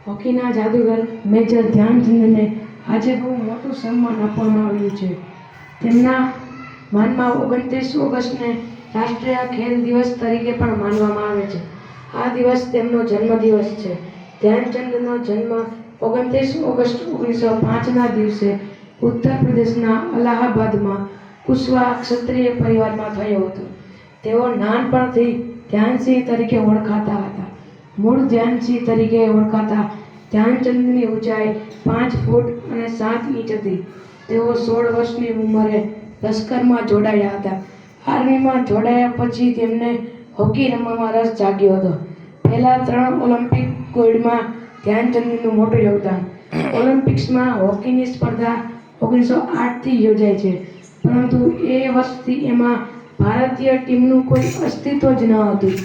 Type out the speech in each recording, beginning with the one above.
હોકીના જાદુગર major ધ્યાનચંદને આજે બહુ મોટું સન્માન આપવામાં આવ્યું છે. તેમના માનમાં 29 ઓગસ્ટને રાષ્ટ્રીય ખેલ દિવસ તરીકે પણ માનવામાં આવે છે. આ દિવસ તેમનો જન્મદિવસ છે. ધ્યાનચંદનો જન્મ 29 ઓગસ્ટ 1905ના દિવસે ઉત્તર પ્રદેશના અલ્હાબાદમાં કુશવાહ ક્ષત્રિય પરિવારમાં થયો હતો. તેઓ નાનપણથી ધ્યાનસિંહ તરીકે ઓળખાતા હતા. મૂળ ધ્યાનસિંહ તરીકે ઓળખાતા ધ્યાનચંદની ઊંચાઈ 5 ફૂટ અને 7 ઇંચ હતી. તેઓ 16 વર્ષની ઉંમરે લશ્કરમાં જોડાયા હતા. આર્મીમાં જોડાયા પછી તેમને હોકી રમવામાં રસ જાગ્યો હતો. પહેલા 3 ઓલિમ્પિક ગોલ્ડમાં ધ્યાનચંદનું મોટું યોગદાન. ઓલિમ્પિક્સમાં હોકીની સ્પર્ધા 1908થી યોજાય છે, પરંતુ એ વર્ષથી એમાં ભારતીય ટીમનું કોઈ અસ્તિત્વ જ ન હતું.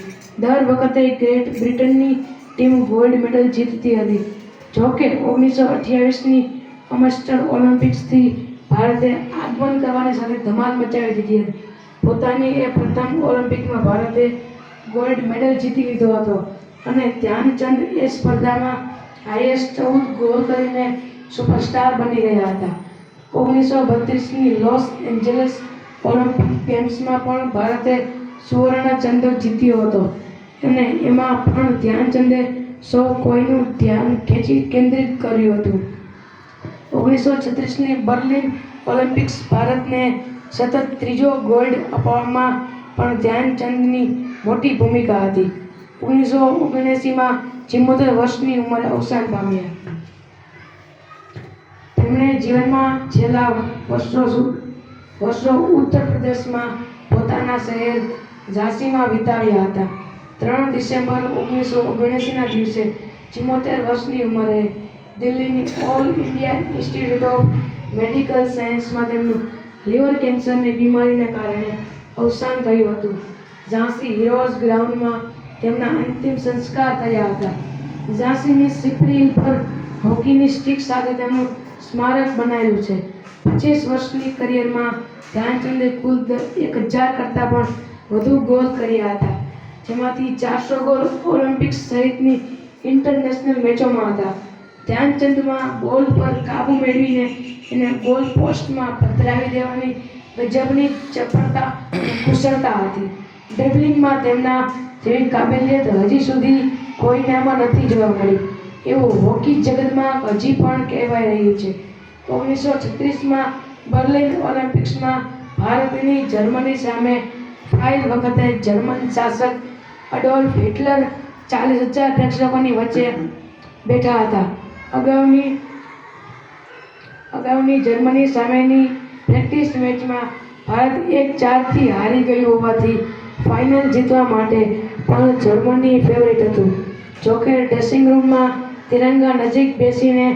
દર વખતે ગ્રેટ બ્રિટનની ટીમ ગોલ્ડ મેડલ જીતતી હતી. જોકે 1928ની અમસ્ટર ઓલિમ્પિક્સથી ભારતે આગમન કરવાની સાથે ધમાલ મચાવી દીધી હતી. પોતાની એ પ્રથમ ઓલિમ્પિકમાં ભારતે ગોલ્ડ મેડલ જીતી લીધો હતો અને ધ્યાનચંદ એ સ્પર્ધામાં હાઈએસ્ટ 14 ગોલ કરીને સુપરસ્ટાર બની ગયા હતા. 1932ની લોસ એન્જલસ ઓલિમ્પિક ગેમ્સમાં પણ ભારતે સુવર્ણ ચંદ્રક જીત્યો હતો અને એમાં પણ ધ્યાનચંદે સૌ કોઈનું ધ્યાન કેન્દ્રિત કર્યું હતું. 1936ની બર્લિન ઓલિમ્પિક્સ ભારતને સતત ત્રીજો ગોલ્ડ અપાવવામાં પણ ધ્યાનચંદની મોટી ભૂમિકા હતી. 1979માં 74 વર્ષની ઉંમરે અવસાન પામ્યા. તેમણે જીવનમાં છેલ્લા વર્ષો ઉત્તર પ્રદેશમાં પોતાના શહેર ઝાંસીમાં વિતાવ્યા હતા. 3 ડિસેમ્બર 1979ના દિવસે 74 વર્ષની ઉંમરે દિલ્હીની all India institute of medical સાયન્સમાં તેમનું લીવર કેન્સરની બીમારીને કારણે અવસાન થયું હતું. ઝાંસી હીરોઝ ગ્રાઉન્ડમાં તેમના અંતિમ સંસ્કાર થયા હતા. ઝાંસીની સિપરી હિલ પર હોકીની સ્ટિક સાથે તેમનું સ્મારક બનાવેલું છે. 25 વર્ષની કરિયરમાં ધ્યાનચંદે કુલ 1000 કરતાં પણ વધુ ગોલ કર્યા હતા, જેમાંથી 400 ગોલ ઓલિમ્પિક્સ સહિતની ઇન્ટરનેશનલ મેચોમાં હતા. ધ્યાનચંદમાં બોલ પર કાબૂ મેળવીને એને ગોલ પોસ્ટમાં પધરાવી દેવાની ગજબની ચપળતા અને કુશળતા હતી. ડ્રિબલિંગમાં તેમના જેવી કાબેલિયત હજી સુધી કોઈનામાં નથી જોવા મળી એવું હોકી જગતમાં હજી પણ કહેવાઈ રહ્યું છે. 1936માં બર્લિન ઓલિમ્પિક્સમાં ભારતની જર્મની સામે ફાઇનલ વખતે જર્મન શાસક એડોલ્ફ હિટલર 40,000 પ્રેક્ષકોની વચ્ચે બેઠા હતા. અગાઉની જર્મની સામેની પ્રેક્ટિસ મેચમાં ભારત 1-4થી હારી ગયું હોવાથી ફાઇનલ જીતવા માટે પણ જર્મની ફેવરિટ હતું. જોકે ડ્રેસિંગ રૂમમાં તિરંગા નજીક બેસીને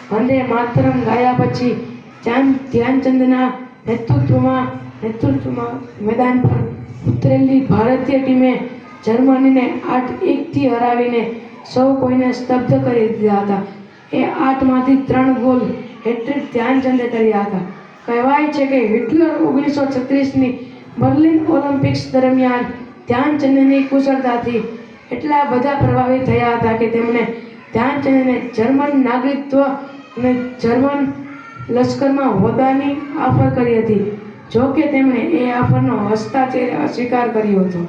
વંદે માતરમ ગાયા પછી ધ્યાનચંદના નેતૃત્વમાં મેદાન પર ઉતરેલી ભારતીય ટીમે જર્મનીને 8-1થી હરાવીને સૌ કોઈને સ્તબ્ધ કરી દીધા હતા. એ 8માંથી 3 ગોલ હેટ્રિક ધ્યાનચંદે કર્યા હતા. કહેવાય છે કે હિટલર 1936ની બર્લિન ઓલિમ્પિક્સ દરમિયાન ધ્યાનચંદની કુશળતાથી એટલા બધા પ્રભાવિત થયા હતા કે તેમણે ધ્યાનચંદને જર્મન નાગરિકત્વ અને જર્મન લશ્કરમાં હોદ્દાની ઓફર કરી હતી. જોકે તેમણે એ ઓફરનો હસતા ચહેરે અસ્વીકાર કર્યો હતો.